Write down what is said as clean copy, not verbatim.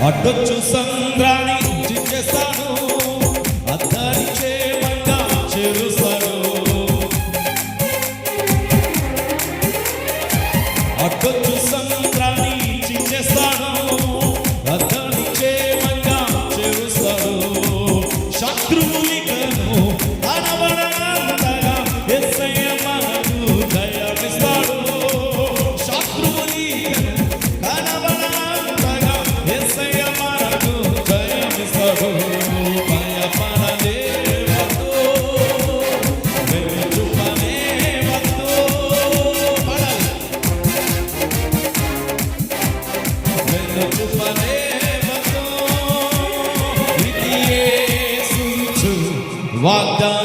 అడ్డొచ్చు సంద్రాన్ని చించేస్తాను, అద్దరి క్షేమంగా చేరుస్తాను. అడ్డొచ్చు సంద్రాన్ని చించేస్తాను, అద్దరి క్షేమంగా చేరుస్తాను. శత్రువులికను అనవరంతగా యేసయ్య మనకు జయమిస్తాడు. శత్రువులికను అనవరంతగా యేసయ్య మనకు జయమిస్తాడు. భయపడనే వద్దు, వెనుచుపనే వద్దు, వెనుచుపనే వద్దు. ఇది యేసు వాగ్దానం.